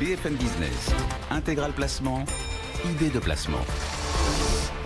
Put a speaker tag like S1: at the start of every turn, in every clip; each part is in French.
S1: BFM Business, Intégral Placement, idée de placement.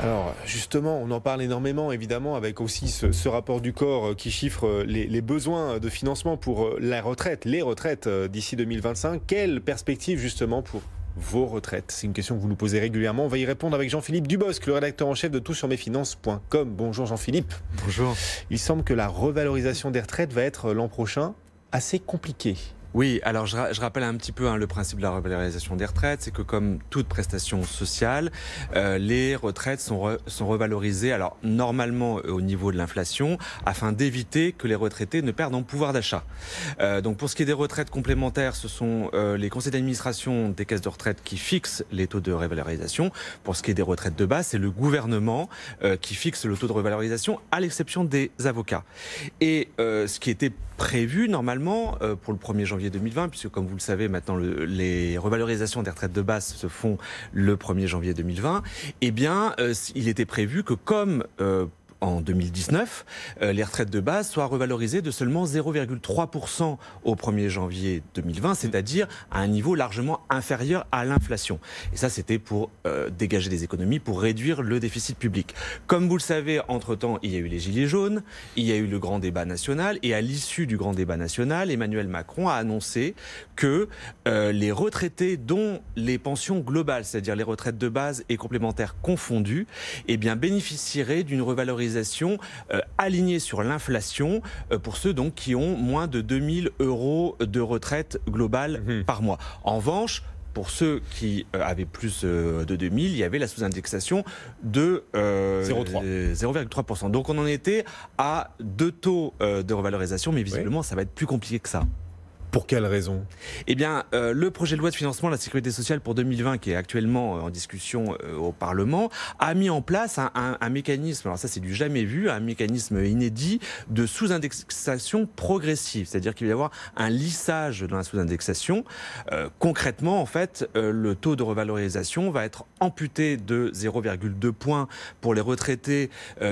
S2: Alors justement, on en parle énormément évidemment avec aussi ce rapport du corps qui chiffre les besoins de financement pour la retraite, les retraites d'ici 2025. Quelle perspective justement pour vos retraites? C'est une question que vous nous posez régulièrement. On va y répondre avec Jean-Philippe Dubosc, le rédacteur en chef de toutsurmesfinances.com. Bonjour Jean-Philippe.
S3: Bonjour.
S2: Il semble que la revalorisation des retraites va être l'an prochain assez compliquée.
S3: Oui, alors je rappelle un petit peu le principe de la revalorisation des retraites, c'est que comme toute prestation sociale, les retraites sont revalorisées, alors normalement au niveau de l'inflation, afin d'éviter que les retraités ne perdent en pouvoir d'achat. Donc pour ce qui est des retraites complémentaires, ce sont les conseils d'administration des caisses de retraite qui fixent les taux de revalorisation. Pour ce qui est des retraites de base, c'est le gouvernement qui fixe le taux de revalorisation, à l'exception des avocats. Et ce qui était prévu normalement pour le 1er janvier 2020, puisque comme vous le savez maintenant les revalorisations des retraites de base se font le 1er janvier 2020, eh bien il était prévu que comme en 2019, les retraites de base soient revalorisées de seulement 0,3% au 1er janvier 2020, c'est-à-dire à un niveau largement inférieur à l'inflation. Et ça, c'était pour dégager des économies, pour réduire le déficit public. Comme vous le savez, entre-temps, il y a eu les Gilets jaunes, il y a eu le grand débat national, et à l'issue du grand débat national, Emmanuel Macron a annoncé que les retraités dont les pensions globales, c'est-à-dire les retraites de base et complémentaires confondues, eh bien, bénéficieraient d'une revalorisation alignée sur l'inflation pour ceux donc qui ont moins de 2 000 € de retraite globale par mois. En revanche, pour ceux qui avaient plus de 2 000, il y avait la sous-indexation de 0,3%. Donc on en était à 2 taux de revalorisation, mais visiblement ça va être plus compliqué que ça.
S2: Pour quelle raison?
S3: Eh bien, le projet de loi de financement de la sécurité sociale pour 2020, qui est actuellement en discussion au Parlement, a mis en place un mécanisme, alors ça c'est du jamais vu, un mécanisme inédit de sous-indexation progressive. C'est-à-dire qu'il va y avoir un lissage dans la sous-indexation. Concrètement, en fait, le taux de revalorisation va être amputé de 0,2 points pour les retraités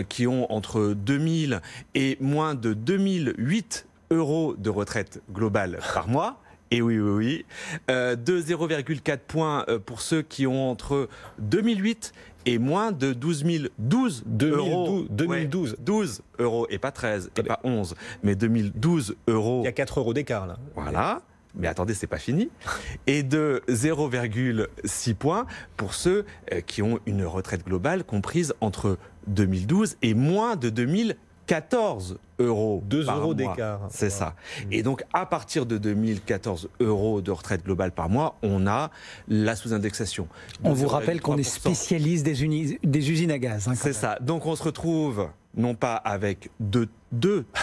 S3: qui ont entre 2 000 et moins de 2008 € de retraite globale par mois. Et oui, de 0,4 points pour ceux qui ont entre 2008 et moins de 12 012 euros.
S2: 2012.
S3: 12 € et pas 13 et pas 11, mais 2012 €.
S2: Il y a 4 € d'écart là.
S3: Voilà. Mais attendez, c'est pas fini. Et de 0,6 points pour ceux qui ont une retraite globale comprise entre 2012 et moins de 2014 €.
S2: 2
S3: par
S2: €
S3: mois.
S2: d'écart.
S3: C'est ça. Et donc, à partir de 2014 € de retraite globale par mois, on a la sous-indexation.
S4: On vous rappelle qu'on est spécialiste des usines à gaz. Hein,
S3: c'est ça. Donc, on se retrouve non pas avec deux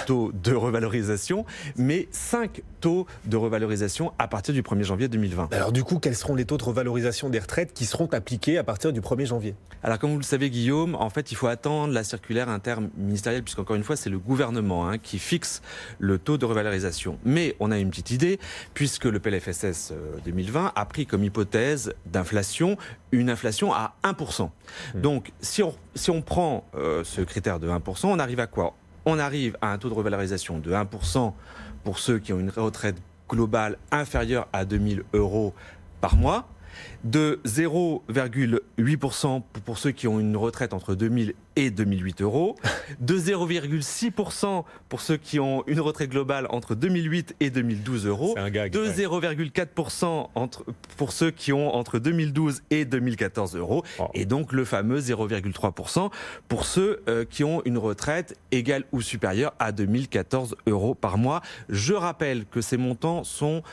S3: taux de revalorisation, mais 5 taux de revalorisation à partir du 1er janvier 2020.
S2: Alors du coup, quels seront les taux de revalorisation des retraites qui seront appliqués à partir du 1er janvier?
S3: Alors comme vous le savez Guillaume, en fait il faut attendre la circulaire interministérielle, puisqu'encore une fois c'est le gouvernement qui fixe le taux de revalorisation. Mais on a une petite idée, puisque le PLFSS 2020 a pris comme hypothèse d'inflation une inflation à 1%. Donc si on prend ce critère de 1%, on arrive à quoi? On arrive à un taux de revalorisation de 1% pour ceux qui ont une retraite globale inférieure à 2 000 € par mois, de 0,8% pour ceux qui ont une retraite entre 2 000 et 2008 €, de 0,6% pour ceux qui ont une retraite globale entre 2008 et 2012 €, de 0,4% pour ceux qui ont entre 2012 et 2014 €, et donc le fameux 0,3% pour ceux qui ont une retraite égale ou supérieure à 2014 € par mois. Je rappelle que ces montants sont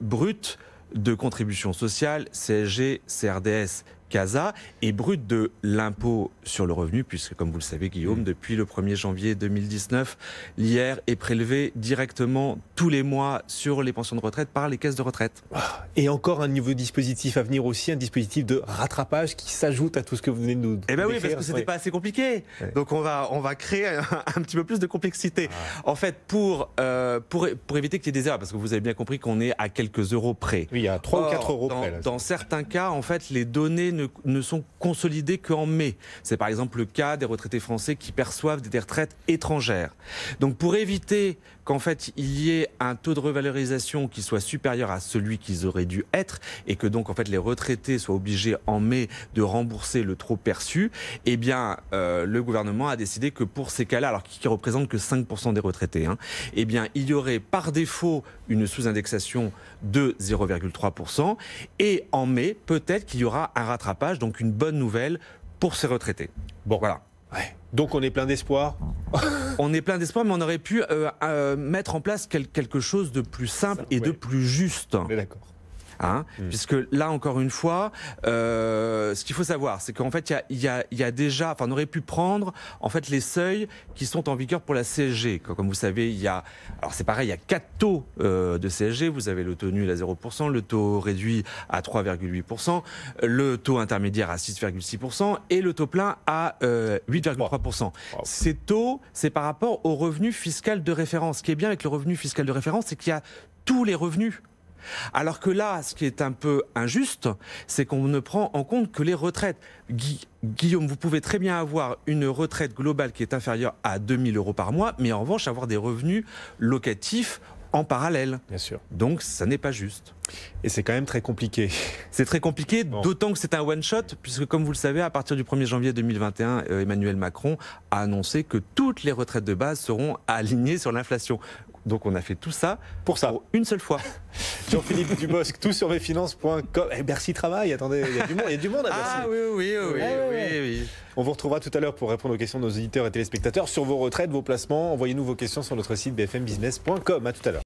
S3: bruts de contribution sociale, CSG, CRDS, CASA, et brut de l'impôt sur le revenu, puisque comme vous le savez Guillaume, depuis le 1er janvier 2019, l'IR est prélevé directement tous les mois sur les pensions de retraite par les caisses de retraite.
S2: Et encore un nouveau dispositif à venir aussi, un dispositif de rattrapage qui s'ajoute à tout ce que vous venez de nous
S3: Eh bien oui, parce que c'était pas assez compliqué. Ouais. Donc on va créer un petit peu plus de complexité. En fait, pour éviter qu'il y ait des erreurs, parce que vous avez bien compris qu'on est à quelques euros près.
S2: Oui, à 3 ou 4 € près. Là,
S3: dans certains cas, en fait, les données ne sont consolidées qu'en mai. C'est par exemple le cas des retraités français qui perçoivent des retraites étrangères. Donc pour éviter qu'en fait, il y ait un taux de revalorisation qui soit supérieur à celui qu'ils auraient dû être, et que donc, en fait, les retraités soient obligés en mai de rembourser le trop perçu, eh bien, le gouvernement a décidé que pour ces cas-là, alors qui représentent que 5% des retraités, eh bien, il y aurait par défaut une sous-indexation de 0,3%, et en mai, peut-être qu'il y aura un rattrapage, donc une bonne nouvelle pour ces retraités.
S2: Bon,
S3: voilà.
S2: Ouais. Donc on est plein d'espoir.
S3: On est plein d'espoir, mais on aurait pu mettre en place quelque chose de plus simple et de plus juste.
S2: On est d'accord.
S3: Puisque là, encore une fois, ce qu'il faut savoir, c'est qu'en fait, il y a déjà, enfin, on aurait pu prendre en fait les seuils qui sont en vigueur pour la CSG. Comme vous savez, alors c'est pareil, il y a 4 taux de CSG. Vous avez le taux nul à 0%, le taux réduit à 3,8%, le taux intermédiaire à 6,6% et le taux plein à 8,3%. Wow. Ces taux, c'est par rapport au revenu fiscal de référence. Ce qui est bien avec le revenu fiscal de référence, c'est qu'il y a tous les revenus. Alors que là, ce qui est un peu injuste, c'est qu'on ne prend en compte que les retraites. Guillaume, vous pouvez très bien avoir une retraite globale qui est inférieure à 2 000 € par mois, mais en revanche avoir des revenus locatifs en parallèle.
S2: Bien sûr.
S3: Donc, ça n'est pas juste.
S2: Et c'est quand même très compliqué.
S3: C'est très compliqué, d'autant que c'est un one-shot, puisque comme vous le savez, à partir du 1er janvier 2021, Emmanuel Macron a annoncé que toutes les retraites de base seront alignées sur l'inflation. Donc on a fait tout ça pour une seule fois.
S2: Jean-Philippe Dubosc, toutsurmesfinances.com. Bercy travaille, attendez, il y a du monde à Bercy.
S3: Ah oui.
S2: On vous retrouvera tout à l'heure pour répondre aux questions de nos auditeurs et téléspectateurs sur vos retraites, vos placements. Envoyez-nous vos questions sur notre site bfmbusiness.com. À tout à l'heure.